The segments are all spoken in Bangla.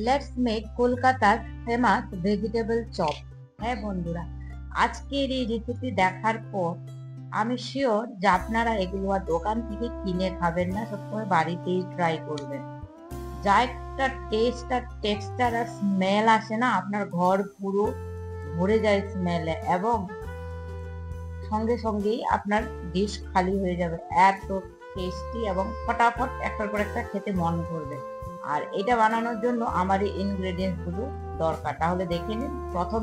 লেটস মেক কলকাতার ফেমাস ভেজিটেবল চপ। হ্যাঁ বন্ধুরা, আজকের এই রেসিপি দেখার পর আমি শিওর যে আপনারা এগুলো আর দোকান থেকে কিনে খাবেন না, সবসময় বাড়িতেই ট্রাই করবেন। যা একটা টেস্ট আর টেক্সচার আর স্মেল আসে না, আপনার ঘর পুরো ভরে যায় স্মেলে, এবং সঙ্গে সঙ্গেই আপনার ডিশ খালি হয়ে যাবে। এত টেস্টি এবং ফটাফট একটার পর একটা খেতে মন করবে। আর এটা বানানোর জন্য আমার এই ইনগ্রেডিয়েন্টস গুলো দরকার, তাহলে দেখে নিন। প্রথম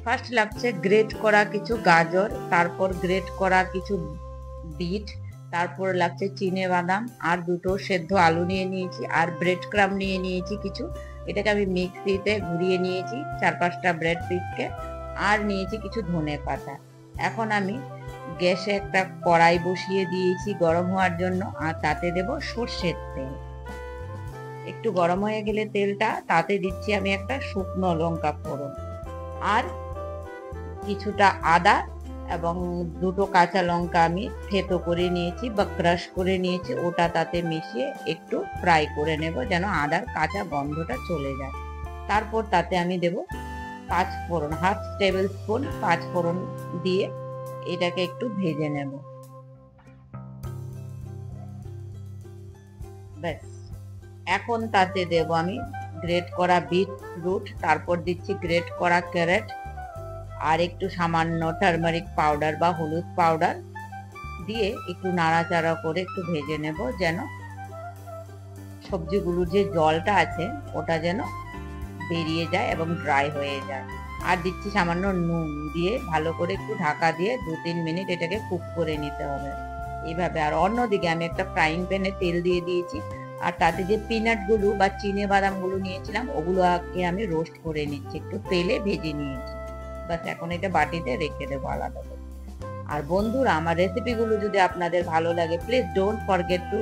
ফার্স্ট লাগছে গ্রেট করা কিছু গাজর, তারপর গ্রেট করা কিছু বিট, তারপর লাগছে চিনে বাদাম, আর দুটো সেদ্ধ আলু নিয়ে নিয়েছি, আর ব্রেড ক্রাম নিয়ে নিয়েছি কিছু। এটাকে আমি মিক্সিতে ঘুরিয়ে নিয়েছি 4-5টা ব্রেড পিসকে, আর নিয়েছি কিছু ধনে পাতা। এখন আমি গ্যাসে একটা কড়াই বসিয়ে দিয়েছি গরম হওয়ার জন্য, আর তাতে দেব সর্ষের তেল। একটু গরম হয়ে গেলে তেলটা, তাতে দিচ্ছি আমি একটা শুকনো লঙ্কা ফোড়ন, আর কিছুটা আদা এবং দুটো কাঁচা লঙ্কা আমি থেতো করে নিয়েছি বা ক্রাশ করে নিয়েছি, ওটা তাতে মিশিয়ে একটু ফ্রাই করে নেব যেন আদার কাঁচা গন্ধটা চলে যায়। তারপর তাতে আমি দেব 5 ফোড়ন, 1/2 টেবিল স্পুন 5 ফোড়ন দিয়ে এটাকে একটু ভেজে নেব। ব্যাস, এখন তাতে দেব আমি গ্রেট করা বিটরুট, তারপর দিচ্ছি গ্রেট করা ক্যারেট, আর একটু সামান্য টারমারিক পাউডার বা হলুদ পাউডার দিয়ে একটু নাড়াচাড়া করে একটু ভেজে নেব, যেন সবজিগুলোর যে জলটা আছে ওটা যেন বেরিয়ে যায় এবং ড্রাই হয়ে যায়। আর দিচ্ছি সামান্য নুন দিয়ে ভালো করে একটু ঢাকা দিয়ে 2-3 মিনিট এটাকে কুক করে নিতে হবে এইভাবে। আর অন্যদিকে আমি একটা ফ্রাইং প্যানে তেল দিয়ে দিয়েছি, আর তাতে যে পিনাট গুলো বা চিনে বাদাম গুলো নিয়েছিলাম ওগুলোকে আমি রোস্ট করে নিচ্ছি, একটু তেলে ভেজে নিয়েছি। বাস, এখন এটা বাটিতে রেখে দেবো আলাদা করে। আর বন্ধুরা, আমার রেসিপিগুলো যদি আপনাদের ভালো লাগে, please don't forget to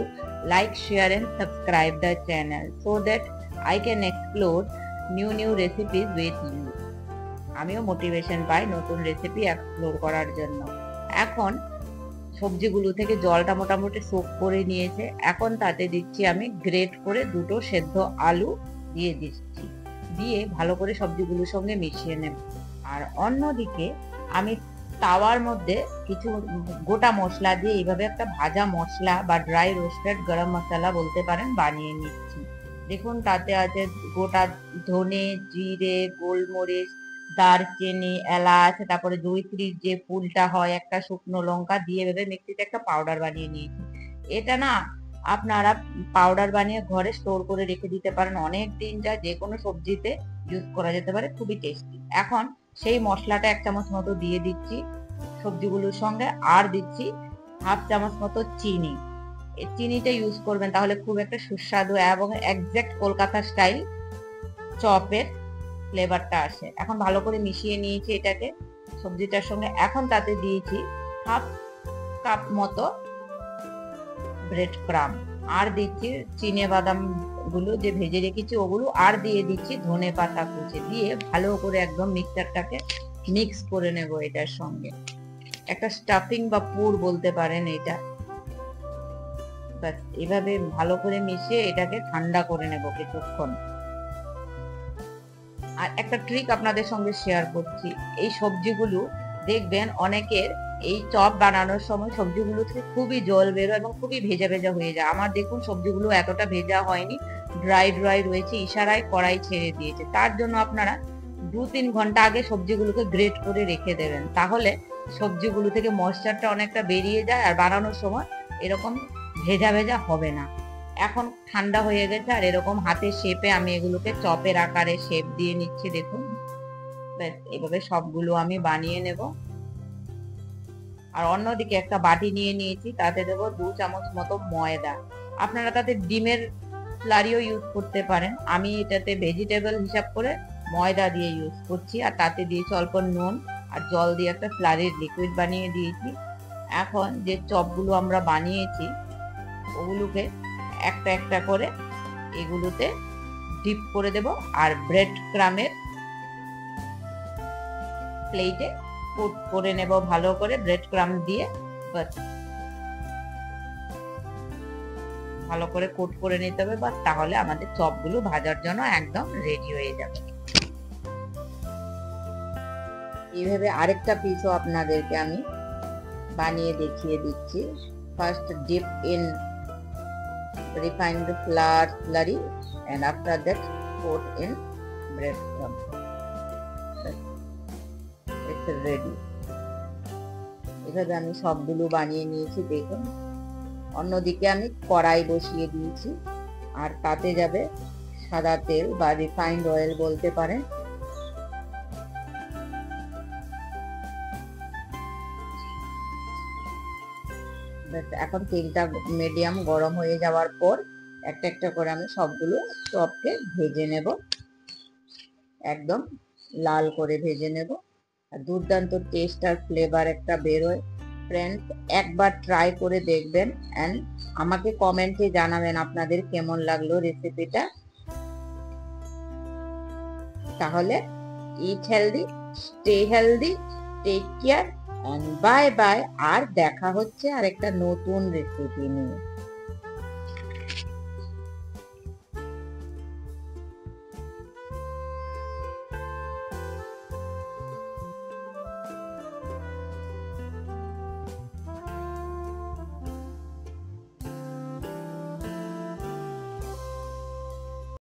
like, share and subscribe the channel so that I can explore new recipes with you. আমিও মোটিভেশন পাই নতুন রেসিপি এক্সপ্লোর করার জন্য। এখন সবজিগুলো থেকে জলটা মোটামুটি সোক করে নিয়েছে, এখন তাতে দিচ্ছি আমি গ্রেট করে দুটো সেদ্ধ আলু দিয়ে দিচ্ছি, দিয়ে ভালো করে সবজিগুলোর সঙ্গে মিশিয়ে নেব। আর অন্যদিকে আমি তাওয়ার মধ্যে কিছু গোটা মশলা দিয়ে এইভাবে একটা ভাজা মশলা বা ড্রাই রোস্টেড গরম মশলা বলতে পারেন বানিয়ে নিচ্ছি। দেখুন, তাতে আছে গোটা ধনে, জিরে, গোলমরিচ, দারচিনি, এলাচ, তারপরে জয়িত্রীর যে ফুলটা হয়, একটা শুকনো লঙ্কা দিয়ে ভেবে মিক্সিতে একটা পাউডার বানিয়ে নিয়েছি। এটা না আপনারা পাউডার বানিয়ে ঘরে স্টোর করে রেখে দিতে পারেন, অনেক দিন যায়, যে কোনো সবজিতে ইউজ করা যেতে পারে, খুবই টেস্টি। এখন সেই মশলাটা 1 চামচ মতো দিয়ে দিচ্ছি সবজিগুলোর সঙ্গে, আর দিচ্ছি 1/2 চামচ মতো চিনি। এই চিনিটা ইউজ করবেন, তাহলে খুব একটা সুস্বাদু এবং এক্সাক্ট কলকাতা স্টাইল চপের ফ্লেভারটা আসে। এখন ভালো করে মিশিয়ে নিয়েছি এটাকে সবজিটার সঙ্গে। এখন তাতে দিয়েছি 1/2 কাপ মতো ব্রেড ক্রাম, আর দিচ্ছি চিনে বাদাম গুলো যে ভেজে রেখেছি ওগুলো, আর দিয়ে দিচ্ছি ধনে পাতা কুচি, দিয়ে ভালো করে একদম মিক্সচারটাকে মিক্স করে নেব এটার সঙ্গে। একটা স্টাফিং বা পুর বলতে পারেন এটা। ব্যাস, এভাবে ভালো করে মিশিয়ে এটাকে ঠান্ডা করে নেব কিছুক্ষণ। আর একটা ট্রিক আপনাদের সঙ্গে শেয়ার করছি, এই সবজিগুলো দেখবেন অনেকের এই চপ বানানোর সময় সবজিগুলো থেকে খুবই জল বেরোয় এবং খুবই ভেজা ভেজা হয়ে যায়। আমার দেখুন সবজিগুলো এতটা ভেজা হয়নি, ড্রাই ড্রাই রয়েছে, ইশারায় কড়াই ছেড়ে দিয়েছে। তার জন্য আপনারা 2-3 ঘন্টা আগে সবজিগুলোকে গ্রেট করে রেখে দেবেন, তাহলে সবজিগুলো থেকে ময়েশ্চারটা অনেকটা বেরিয়ে যায় আর বানানোর সময় এরকম ভেজা ভেজা হবে না। এখন ঠান্ডা হয়ে গেছে, আর এরকম হাতের শেপে আমি এগুলোকে চপের আকারে শেপ দিয়ে নিচ্ছি। দেখুন, ব্যাস এভাবে সবগুলো আমি বানিয়ে নেব। আর অন্যদিকে একটা বাটি নিয়ে নিয়েছি, তাতে দেবো 2 চামচ মতো ময়দা। আপনারা তাতে ডিমের স্লারিও ইউজ করতে পারেন, আমি এটাতে ভেজিটেবল হিসাব করে ময়দা দিয়ে ইউজ করছি। আর তাতে দিয়েছি অল্প নুন, আর জল দিয়ে একটা স্লারির লিকুইড বানিয়ে দিয়েছি। এখন যে চপগুলো আমরা বানিয়েছি ওগুলোকে একটা একটা করে এগুলোতে ডিপ করে দেব, আর ব্রেড ক্রামের প্লেটে কোট করে নেব ভালো করে ব্রেড ক্রাম দিয়ে। বাস, ভালো করে কোট করে নিতে হবে, বা তাহলে আমাদের চপগুলো ভাজার জন্য একদম রেডি হয়ে যাবে। এইভাবে আরেকটা পিসও আপনাদেরকে আমি বানিয়ে দেখিয়ে দিচ্ছি। First deep in refined flour slurry and after that coat in breadcrumb. It's ready. এভাবে আমি সবগুলো বানিয়ে নিয়েছি, দেখুন। অন্যদিকে আমি কড়াই বসিয়ে দিয়েছি, আর তাতে যাবে সাদা তেল বা রিফাইন্ড অয়েল বলতে পারেন। এখন তেলটা মিডিয়াম গরম হয়ে যাওয়ার পর একটা একটা করে আমি সবগুলো চপকে ভেজে নেব, একদম লাল করে ভেজে নেব। আর দুর্দান্ত টেস্ট আর ফ্লেভার একটা বেরোয়। ফ্রেন্ডস, একবার ট্রাই করে দেখবেন অ্যান্ড আমাকে কমেন্টে জানাবেন আপনাদের কেমন লাগলো রেসিপিটা। তাহলে eat healthy, stay healthy, take care and bye bye. আর দেখা হচ্ছে আরেকটা নতুন রেসিপি নিয়ে।